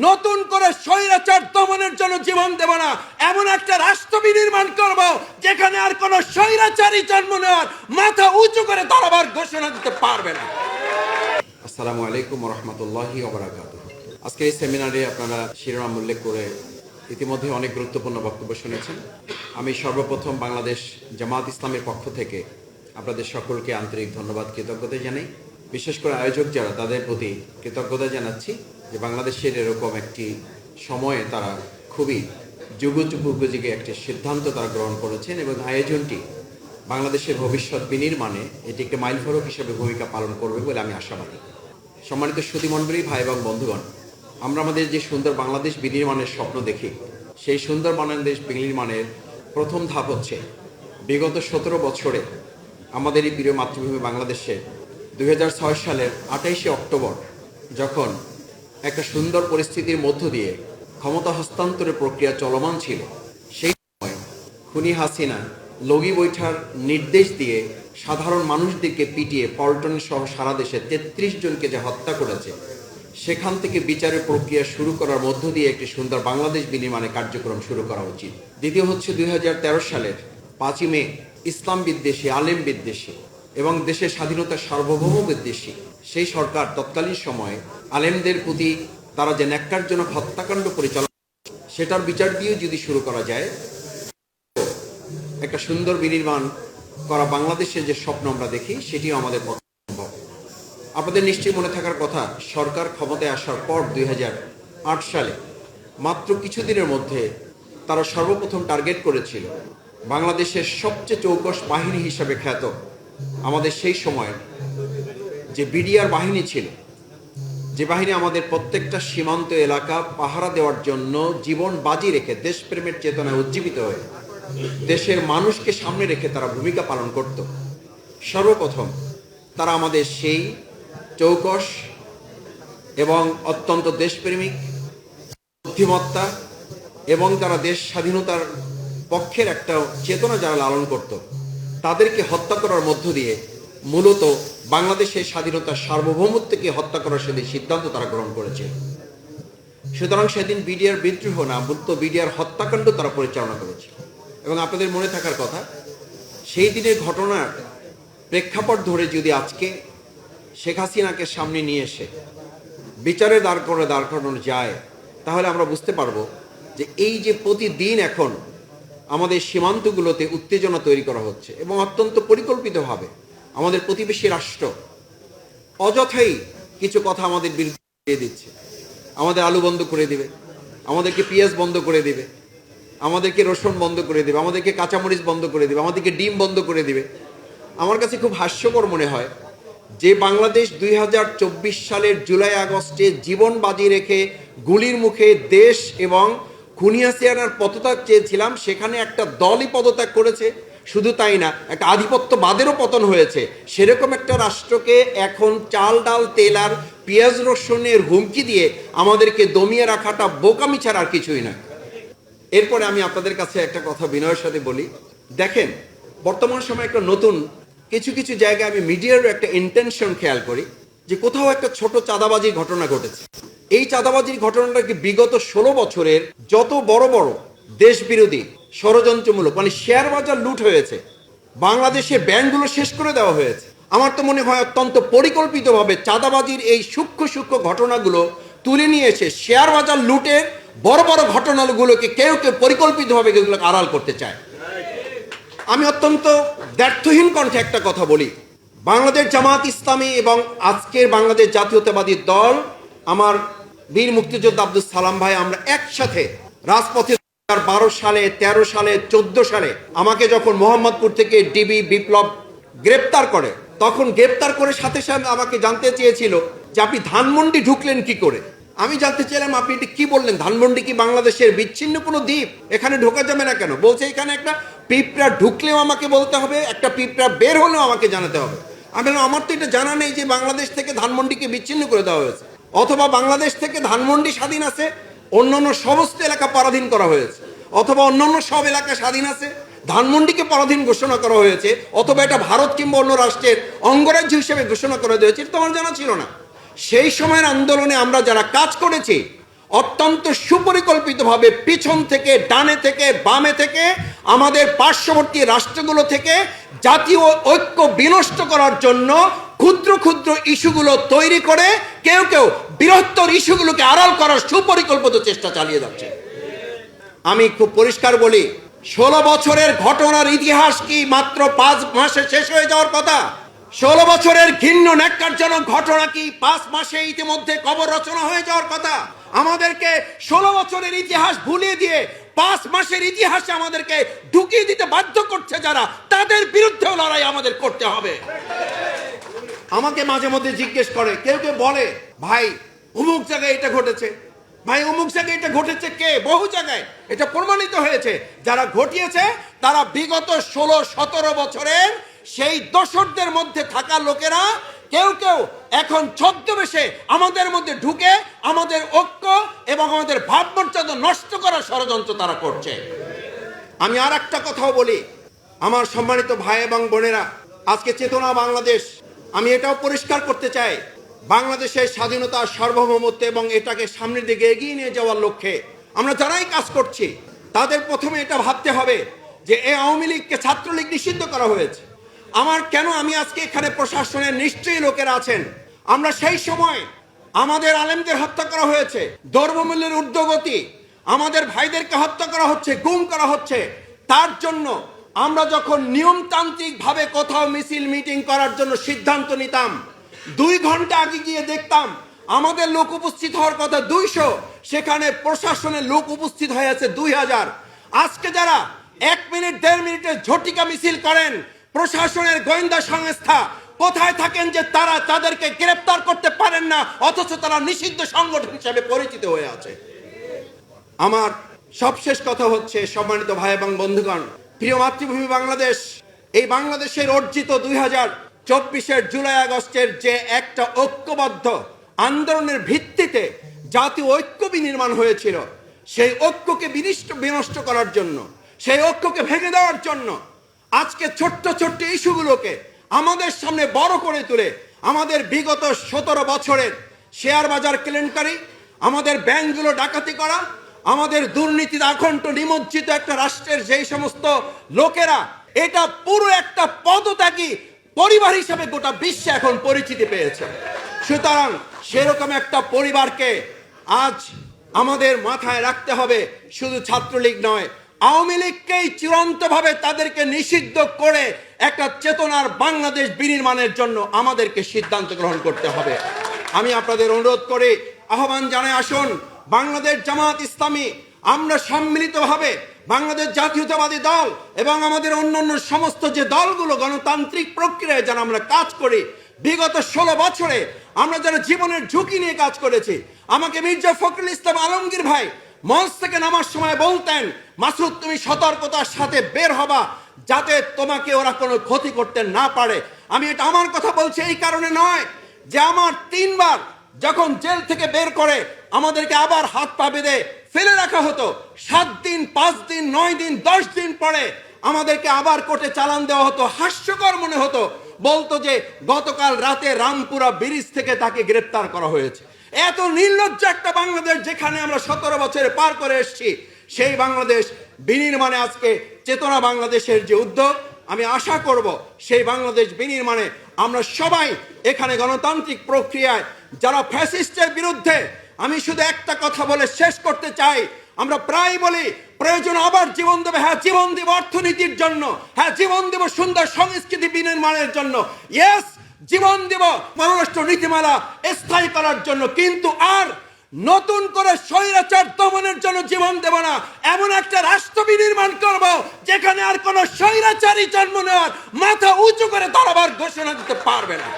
নতুন করে স্বৈরাচার দমনের জন্য জীবন দেব না, এমন একটা রাষ্ট্র বিনির্মাণ করব যেখানে আর কোনো স্বৈরাচারী জন্ম নেওয়ার মাথা উঁচু করে দাঁড়াবার ঘোষণা দিতে পারবে না। আসসালামু আলাইকুম ওয়া রাহমাতুল্লাহি ওয়া বারাকাতুহু। আজকের এই সেমিনারে আপনারা শিরোনাম উল্লেখ করে ইতিমধ্যে অনেক গুরুত্বপূর্ণ বক্তব্য শুনেছেন। আমি সর্বপ্রথম বাংলাদেশ জামাত ইসলামের পক্ষ থেকে আপনাদের সকলকে আন্তরিক ধন্যবাদ, কৃতজ্ঞতা জানাই। বিশেষ করে আয়োজক যারা, তাদের প্রতি কৃতজ্ঞতা জানাচ্ছি যে বাংলাদেশের এরকম একটি সময়ে তারা খুবই যুগোপযোগী একটি সিদ্ধান্ত তারা গ্রহণ করেছেন এবং আয়োজনটি বাংলাদেশের ভবিষ্যৎ বিনির্মাণে এটি একটি মাইলফলক হিসেবে ভূমিকা পালন করবে বলে আমি আশাবাদী। সম্মানিত সুধীমণ্ডলী, ভাই এবং বন্ধুগণ, আমরা আমাদের যে সুন্দর বাংলাদেশ বিনির্মাণের স্বপ্ন দেখি, সেই সুন্দর বাংলাদেশ বিনির্মাণের প্রথম ধাপ হচ্ছে বিগত 17 বছরে আমাদের এই প্রিয় মাতৃভূমি বাংলাদেশে 2006 সালের 28শে অক্টোবর যখন একটা সুন্দর পরিস্থিতির মধ্য দিয়ে ক্ষমতা হস্তান্তরের প্রক্রিয়া চলমান ছিল, সেই সময় খুনি হাসিনা লগি বৈঠার নির্দেশ দিয়ে সাধারণ মানুষদেরকে পিটিয়ে পল্টন সহ সারা দেশে 33 জনকে যে হত্যা করেছে, সেখান থেকে বিচারের প্রক্রিয়া শুরু করার মধ্য দিয়ে একটি সুন্দর বাংলাদেশ বিনির্মাণের কার্যক্রম শুরু করা উচিত। দ্বিতীয় হচ্ছে 2013 সালের 5ই মে ইসলাম বিদ্বেষী, আলেম বিদ্বেষী এবং দেশের স্বাধীনতার সার্বভৌম বিদ্বেষী সেই সরকার তৎকালীন সময়ে আলেমদের প্রতি তারা যে ন্যাক্কারজনক হত্যাকাণ্ড পরিচালনা, সেটার বিচার দিয়ে যদি শুরু করা যায়, একটা সুন্দর বিনির্মাণ করা বাংলাদেশের যে স্বপ্ন আমরা দেখি, সেটিও আমাদের পক্ষে সম্ভব। আপনাদের নিশ্চয়ই মনে থাকার কথা, সরকার ক্ষমতায় আসার পর 2008 সালে মাত্র কিছুদিনের মধ্যে তারা সর্বপ্রথম টার্গেট করেছিল বাংলাদেশের সবচেয়ে চৌকস বাহিনী হিসাবে খ্যাত আমাদের সেই সময় যে বিডিআর বাহিনী ছিল, যে বাহিনী আমাদের প্রত্যেকটা সীমান্ত এলাকা পাহারা দেওয়ার জন্য জীবন বাজি রেখে দেশপ্রেমের চেতনায় উজ্জীবিত হয়ে দেশের মানুষকে সামনে রেখে তারা ভূমিকা পালন করত। সর্বপ্রথম তারা আমাদের সেই চৌকস এবং অত্যন্ত দেশপ্রেমিক, বুদ্ধিমত্তা এবং তারা দেশ স্বাধীনতার পক্ষের একটা চেতনা যারা লালন করত, তাদেরকে হত্যা করার মধ্য দিয়ে মূলত বাংলাদেশের স্বাধীনতার সার্বভৌমত্বকে হত্যা করার সেদিন সিদ্ধান্ত তারা গ্রহণ করেছে। সুতরাং সেদিন বিডিআর বিদ্রোহ না, মূলত বিডিআর হত্যাকাণ্ড তারা পরিচালনা করেছে। এবং আপনাদের মনে থাকার কথা, সেই দিনের ঘটনার প্রেক্ষাপট ধরে যদি আজকে শেখ হাসিনাকে সামনে নিয়ে এসে বিচারে দাঁড় করানো যায়, তাহলে আমরা বুঝতে পারবো যে এই যে প্রতিদিন এখন আমাদের সীমান্তগুলোতে উত্তেজনা তৈরি করা হচ্ছে এবং অত্যন্ত পরিকল্পিতভাবে আমাদের প্রতিবেশী রাষ্ট্র অযথাই কিছু কথা আমাদের বিরুদ্ধে দিয়ে দিচ্ছে। আমাদের আলু বন্ধ করে দিবে, আমাদেরকে পেঁয়াজ বন্ধ করে দিবে, আমাদেরকে রসুন বন্ধ করে দিবে, আমাদেরকে কাঁচামরিচ বন্ধ করে দিবে, আমাদেরকে ডিম বন্ধ করে দিবে। আমার কাছে খুব হাস্যকর মনে হয় যে বাংলাদেশ 2024 সালের জুলাই আগস্টে জীবন বাজি রেখে গুলির মুখে দেশ এবং খুনি হাসিনার পদত্যাগ চেয়েছিলাম, সেখানে একটা দলই পদত্যাগ করেছে। শুধু তাই না, একটা আধিপত্যবাদেরও পতন হয়েছে। সেরকম একটা রাষ্ট্রকে এখন চাল ডাল তেল আর পেঁয়াজ রসুনের হুমকি দিয়ে আমাদেরকে দমিয়ে রাখাটা বোকামি ছাড়া আর কিছুই না। এরপরে আমি আপনাদের কাছে একটা কথা বিনয়ের সাথে বলি, দেখেন বর্তমান সময়ে একটা নতুন কিছু জায়গায় আমি মিডিয়ারও একটা ইন্টেনশন খেয়াল করি যে কোথাও একটা ছোট চাঁদাবাজির ঘটনা ঘটেছে। এই চাঁদাবাজির ঘটনাটাকে বিগত 16 বছরের যত বড় বড় দেশ বিরোধী ষড়যন্ত্রমূলক, মানে শেয়ার বাজার লুট হয়েছে, বাংলাদেশে ব্যাংকগুলো শেষ করে দেওয়া হয়েছে, আমার তো মনে হয় অত্যন্ত পরিকল্পিতভাবে চাঁদাবাজির এই সূক্ষ্ম ঘটনাগুলো তুলে নিয়ে এসে শেয়ার বাজার লুটের বড় বড় ঘটনাগুলোকে কেউ পরিকল্পিতভাবে এগুলোকে আড়াল করতে চায়। আমি অত্যন্ত দ্ব্যর্থহীন কণ্ঠে একটা কথা বলি, বাংলাদেশ জামাত ইসলামী এবং আজকের বাংলাদেশ জাতীয়তাবাদী দল, আমার বীর মুক্তিযোদ্ধা আব্দুল সালাম ভাই, আমরা একসাথে রাজপথে 12 সালে, 13 সালে, 14 সালে আমাকে যখন মোহাম্মদপুর থেকে ডিবি বিপ্লব গ্রেপ্তার করে, তখন গ্রেপ্তার করে সাথে সাথে আমাকে জানতে চেয়েছিল যে আপনি ধানমন্ডি ঢুকলেন কি করে। আমি জানতে চাইলাম আপনি এটা কি বললেন, ধানমন্ডি কি বাংলাদেশের বিচ্ছিন্ন কোনো দ্বীপ? এখানে ঢোকা যাবে না কেন? বলছে এখানে একটা পিঁপড়া ঢুকলেও আমাকে বলতে হবে, একটা পিঁপড়া বের হলেও আমাকে জানাতে হবে। আমি বললাম আমার তো এটা জানা নেই যে বাংলাদেশ থেকে ধানমন্ডিকে বিচ্ছিন্ন করে দেওয়া হয়েছে, অথবা বাংলাদেশ থেকে ধানমন্ডি স্বাধীন আছে, অন্যান্য সমস্ত এলাকা পরাধীন করা হয়েছে, অথবা অন্যান্য সব এলাকা স্বাধীন আছে, ধানমন্ডিকে পরাধীন ঘোষণা করা হয়েছে, অথবা এটা ভারত কিংবা অন্য রাষ্ট্রের অঙ্গরাজ্য হিসেবে ঘোষণা করা হয়েছে, এটা তো আমার জানা ছিল না। সেই সময়ের আন্দোলনে আমরা যারা কাজ করেছি, অত্যন্ত সুপরিকল্পিতভাবে পিছন থেকে, ডানে থেকে, বামে থেকে, আমাদের পার্শ্ববর্তী রাষ্ট্রগুলো থেকে জাতীয় ঐক্য বিনষ্ট করার জন্য ক্ষুদ্র ক্ষুদ্র ইস্যুগুলো তৈরি করে কেউ কেউ বৃহত্তর ইস্যুগুলোকে আড়াল করার সুপরিকল্পিত চেষ্টা চালিয়ে যাচ্ছে। আমি খুব পরিষ্কার বলি, 16 বছরের ঘটনার ইতিহাস কি মাত্র 5 মাসে শেষ হয়ে যাওয়ার কথা? 16 বছরের ঘৃণ্য ন্যাক্কারজনক ঘটনা কি 5 মাসে ইতিমধ্যে কবর রচনা হয়ে যাওয়ার কথা? আমাদেরকে 16 বছরের ইতিহাস ভুলিয়ে দিয়ে 5 মাসের ইতিহাসে আমাদেরকে ঢুকিয়ে দিতে বাধ্য করছে যারা, তাদের বিরুদ্ধেও লড়াই আমাদের করতে হবে। আমাকে মাঝে মধ্যে জিজ্ঞেস করে, কেউ কেউ বলে, ভাই অমুক জায়গায় এটা ঘটেছে, ভাই অমুক জায়গায় এটা ঘটেছে। কে? বহু জায়গায় এটা প্রমাণিত হয়েছে। যারা ঘটিয়েছে তারা বিগত 16-17 বছরের সেই দোসরদের মধ্যে থাকা লোকেরা কেউ কেউ এখন ছদ্মবেশে আমাদের মধ্যে ঢুকে আমাদের ঐক্য এবং আমাদের ভাবমর্যাদা নষ্ট করার ষড়যন্ত্র তারা করছে। আমি আর একটা কথাও বলি, আমার সম্মানিত ভাই এবং বোনেরা, আজকে চেতনা বাংলাদেশ, আমি এটাও পরিষ্কার করতে চাই, বাংলাদেশের স্বাধীনতা, সার্বভৌমত্ব এবং এটাকে সামনের দিকে এগিয়ে নিয়ে যাওয়ার লক্ষ্যে আমরা যারাই কাজ করছি তাদের প্রথমে এটা ভাবতে হবে যে এই আওয়ামী লীগকে ছাত্রলীগ নিষিদ্ধ করা হয়েছে। আমি আজকে এখানে প্রশাসনের নিশ্চয়ই লোকেরা আছেন, আমরা সেই সময় আমাদের আলেমদের হত্যা করা হয়েছে, দ্রব্যমূল্যের ঊর্ধ্বগতি, আমাদের ভাইদেরকে হত্যা করা হচ্ছে, গুম করা হচ্ছে। তার জন্য আমরা যখন নিয়মতান্ত্রিক ভাবে কোথাও মিছিল মিটিং করার জন্য সিদ্ধান্ত নিতাম, 2 ঘন্টা আগে গিয়ে দেখতাম আমাদের লোক উপস্থিত হওয়ার কথা 200, সেখানে প্রশাসনের লোক উপস্থিত হয়ে আছে 2000। আজকে যারা 1 মিনিট 1.5 মিনিটের ঝটিকা মিছিল করেন, প্রশাসনের গোয়েন্দা সংস্থা কোথায় থাকেন যে তারা তাদেরকে গ্রেফতার করতে পারেন না, অথচ তারা নিষিদ্ধ সংগঠন হিসেবে পরিচিত হয়ে আছে। আমার সবশেষ কথা হচ্ছে, সম্মানিত ভাই এবং বন্ধুগণ, প্রিয় মাতৃভূমি বাংলাদেশ, এই বাংলাদেশের অর্জিত 2024-এর জুলাই আগস্টের যে একটা ঐক্যবদ্ধ আন্দোলনের ভিত্তিতে জাতীয় ঐক্য বিনির্মাণ হয়েছিল, সেই ঐক্যকে বিনষ্ট করার জন্য, সেই ঐক্যকে ভেঙে দেওয়ার জন্য আজকে ছোট্ট ছোট্ট ইস্যুগুলোকে আমাদের সামনে বড় করে তুলে আমাদের বিগত 17 বছরের শেয়ার বাজার কেলেঙ্কারি, আমাদের ব্যাংকগুলো ডাকাতি করা, আমাদের দুর্নীতিতে আকণ্ঠ নিমজ্জিত একটা রাষ্ট্রের যেই সমস্ত লোকেরা, এটা পুরো একটা পদত্যাগী পরিবার হিসেবে গোটা বিশ্বে এখন পরিচিতি পেয়েছে। সুতরাং সেরকম একটা পরিবারকে আজ আমাদের মাথায় রাখতে হবে, শুধু ছাত্রলীগ নয়, আওয়ামী লীগকেই চূড়ান্তভাবে তাদেরকে নিষিদ্ধ করে একটা চেতনার বাংলাদেশ বিনির্মাণের জন্য আমাদেরকে সিদ্ধান্ত গ্রহণ করতে হবে। আমি আপনাদের অনুরোধ করে আহ্বান জানাই, আসুন বাংলাদেশ জামাত ইসলামী আমরা সম্মিলিতভাবে বাংলাদেশ জাতীয়তাবাদী দল এবং আমাদের অন্যান্য সমস্ত যে দলগুলো গণতান্ত্রিক প্রক্রিয়ায় যারা আমরা কাজ করি, বিগত 16 বছরে আমরা যারা জীবনের ঝুঁকি নিয়ে কাজ করেছি, আমাকে মির্জা ফখরুল ইসলাম আলমগীর ভাই মঞ্চ থেকে নামার সময় বলতেন, মাসুদ তুমি সতর্কতার সাথে বের হবা যাতে তোমাকে ওরা কোনো ক্ষতি করতে না পারে। আমি এটা আমার কথা বলছি এই কারণে নয় যে আমার 3 বার যখন জেল থেকে বের করে আমাদেরকে আবার হাত পা বেঁধে ফেলে রাখা হতো, 7 দিন 5 দিন 9 দিন 10 দিন পরে আমাদেরকে আবার কোর্টে চালান দেওয়া হতো। হাস্যকর মনে হতো, বলতো যে গতকাল রাতে রামপুরা ব্রিজ থেকে তাকে গ্রেপ্তার করা হয়েছে। এত নির্লজ্জ একটা বাংলাদেশ যেখানে আমরা 17 বছরে পার করে এসেছি, সেই বাংলাদেশ বিনির্মাণে আজকে চেতনা বাংলাদেশের যে উদ্যোগ, আমি আশা করব সেই বাংলাদেশ বিনির্মাণে আমরা সবাই এখানে গণতান্ত্রিক প্রক্রিয়ায় যারা ফ্যাসিস্টের বিরুদ্ধে, আমি শুধু একটা কথা বলে শেষ করতে চাই, আমরা প্রায় বলি প্রয়োজন আবার জীবন দেবে, হ্যাঁ জীবন দেব অর্থনীতির জন্য, হ্যাঁ জীবন দেব সুন্দর সংস্কৃতি বিনির্মাণের জন্য, ইয়েস জীবন দেব পররাষ্ট্র নীতিমালা স্থায়ী করার জন্য, কিন্তু আর নতুন করে স্বৈরাচার দমনের জন্য জীবন দেব না। এমন একটা রাষ্ট্র বিনির্মাণ করব যেখানে আর কোন স্বৈরাচারী জন্ম নেওয়ার মাথা উঁচু করে দাঁড়াবার ঘোষণা দিতে পারবে না।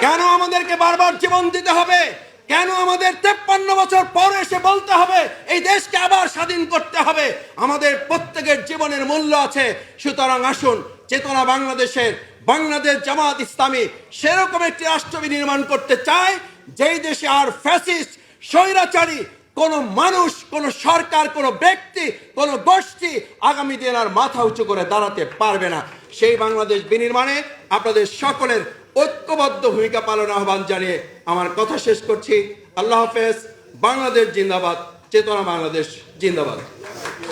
কেন আমাদেরকে বারবার জীবন দিতে হবে? কেন আমাদের 53 বছর পরে এসে বলতে হবে এই দেশকে আবার স্বাধীন করতে হবে? আমাদের প্রত্যেকের জীবনের মূল্য আছে। সুতরাং আসুন চেতনা বাংলাদেশের বাংলাদেশ জামাত ইসলামী সেরকম একটি রাষ্ট্র বিনির্মাণ করতে চায় যেই দেশে আর ফ্যাসিস্ট স্বৈরাচারী কোন মানুষ, কোন সরকার, কোন ব্যক্তি, কোন গোষ্ঠী আগামী দিন আর মাথা উঁচু করে দাঁড়াতে পারবে না। সেই বাংলাদেশ বিনির্মাণে আপনাদের সকলের ঐক্যবদ্ধ ভূমিকা পালনের আহ্বান জানিয়ে আমার কথা শেষ করছি। আল্লাহ হাফেজ। বাংলাদেশ জিন্দাবাদ, চেতনা বাংলাদেশ জিন্দাবাদ।